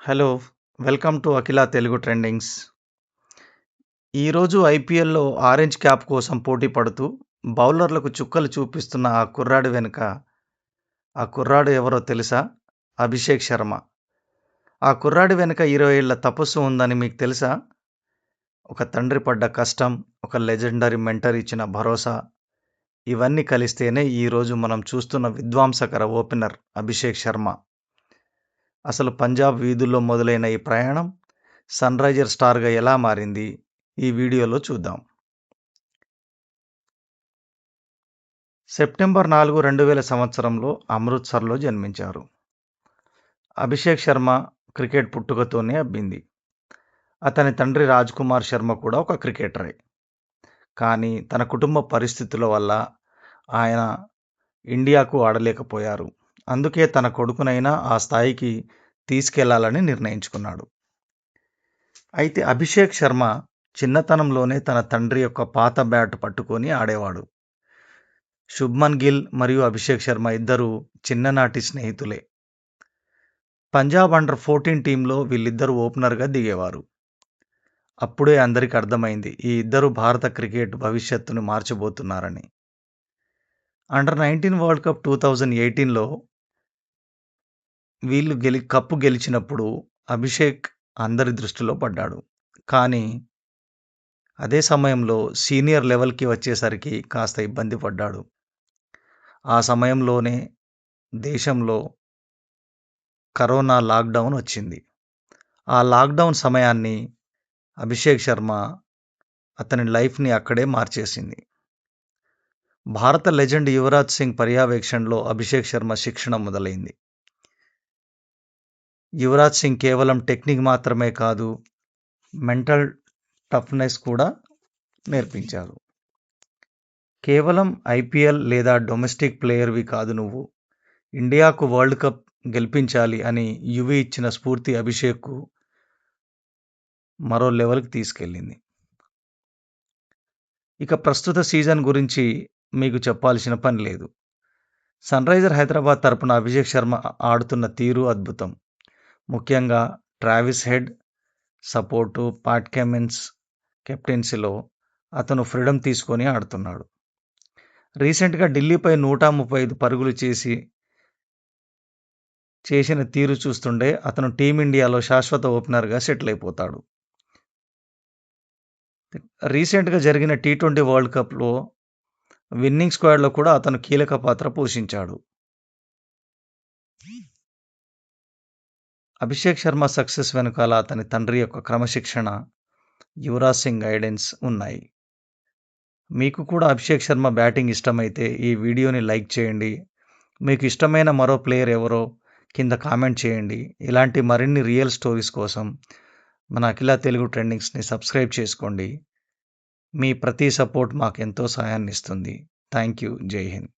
Hello! Welcome to Akhila Telugu trendings. ఈరోజు ఐపీఎల్‌లో orange cap కోసం పోటీ పడుతూ బౌలర్లకు చుక్కలు చూపిస్తున్న ఆ కుర్రాడి వెనుక ఆ కుర్రాడు ఎవరో తెలుసా? అభిషేక్ శర్మ. ఆ కుర్రాడి వెనుక 20 ఏళ్ల తపస్సు ఉందని మీకు తెలుసా? ఒక తండ్రి పడ్డ కష్టం, ఒక లెజెండరీ మెంటర్ ఇచ్చిన భరోసా ఇవన్నీ కలిస్తేనే ఈరోజు మనం చూస్తున్న విధ్వంసకర ఓపెనర్ అభిషేక్ శర్మ. అసలు పంజాబ్ వీధుల్లో మొదలైన ఈ ప్రయాణం సన్‌రైజర్ స్టార్‌గా ఎలా మారింది? ఈ వీడియోలో చూద్దాం. సెప్టెంబర్ 4, 2000 సంవత్సరంలో అమృత్సర్‌లో జన్మించారు. అభిషేక్ శర్మ క్రికెట్ పుట్టుకతోనే అబ్బింది. అతని తండ్రి రాజ్‌కుమార్ శర్మ కూడా ఒక క్రికెటరే. కానీ తన కుటుంబ పరిస్థితుల వల్ల ఆయన ఇండియాకు ఆడలేకపోయారు. అందుకే తన కొడుకునైనా ఆ స్థాయికి తీసుకెళ్లాలని నిర్ణయించుకున్నాడు. అయితే అభిషేక్ శర్మ చిన్నతనంలోనే తన తండ్రి యొక్క పాత బ్యాట్ పట్టుకొని ఆడేవాడు. శుభ్మన్ గిల్ మరియు అభిషేక్ శర్మ ఇద్దరూ చిన్ననాటి స్నేహితులే. పంజాబ్ అండర్-14 టీంలో వీళ్ళిద్దరూ ఓపెనర్‌గా దిగేవారు. అప్పుడే అందరికి అర్థమైంది ఈ ఇద్దరు భారత క్రికెట్ భవిష్యత్తును మార్చబోతున్నారని. అండర్-19 వరల్డ్ కప్ 2018లో వీళ్ళు కప్పు గెలిచినప్పుడు అభిషేక్ అందరి దృష్టిలో పడ్డాడు. కానీ అదే సమయంలో సీనియర్ లెవెల్‌కి వచ్చేసరికి కాస్త ఇబ్బంది పడ్డాడు. ఆ సమయంలోనే దేశంలో కరోనా లాక్‌డౌన్ వచ్చింది. ఆ లాక్‌డౌన్ సమయాన్ని అభిషేక్ శర్మ అతని లైఫ్‌ని అక్కడే మార్చేసింది. భారత లెజెండ్ యువరాజ్ సింగ్ పర్యవేక్షణలో అభిషేక్ శర్మ శిక్షణ మొదలైంది. యువరాజ్ సింగ్ కేవలం టెక్నిక్ మాత్రమే కాదు, మెంటల్ టఫ్‌నెస్ కూడా నేర్పించారు. కేవలం ఐపీఎల్ లేదా డొమెస్టిక్ ప్లేయర్‌వి కాదు నువ్వు, ఇండియాకు వరల్డ్ కప్ గెలిపించాలి అని యువి ఇచ్చిన స్ఫూర్తి అభిషేక్‌కు మరో లెవెల్‌కి తీసుకెళ్లింది. ఇక ప్రస్తుత సీజన్ గురించి మీకు చెప్పాల్సిన పని లేదు. సన్‌రైజర్ హైదరాబాద్ తరపున అభిషేక్ శర్మ ఆడుతున్న తీరు అద్భుతం. ముఖ్యంగా Travis Head support, Pat Cummins కెప్టెన్సీలో అతను ఫ్రీడమ్ తీసుకొని ఆడుతున్నాడు. రీసెంట్‌గా ఢిల్లీపై 135 పరుగులు చేసిన తీరు చూస్తుంటే అతను టీమిండియాలో శాశ్వత ఓపెనర్‌గా సెటిల్ అయిపోతాడు. రీసెంట్‌గా జరిగిన టీ20 వరల్డ్ కప్‌లో విన్నింగ్ స్క్వాడ్‌లో కూడా అతను కీలక పాత్ర పోషించాడు. అభిషేక్ శర్మ సక్సెస్ వెనుకాల అతని తండ్రి యొక్క క్రమశిక్షణ, యువరాజ్ సింగ్ గైడెన్స్ ఉన్నాయి. మీకు కూడా అభిషేక్ శర్మ బ్యాటింగ్ ఇష్టమైతే ఈ వీడియోని లైక్ చేయండి. మీకు ఇష్టమైన మరో ప్లేయర్ ఎవరో కింద కామెంట్ చేయండి. ఇలాంటి మరిన్ని రియల్ స్టోరీస్ కోసం మన అఖిల తెలుగు ట్రెండింగ్స్‌ని సబ్స్క్రైబ్ చేసుకోండి. మీ ప్రతి సపోర్ట్ మాకెంతో సహాయాన్ని ఇస్తుంది. Thank you. జై హింద్.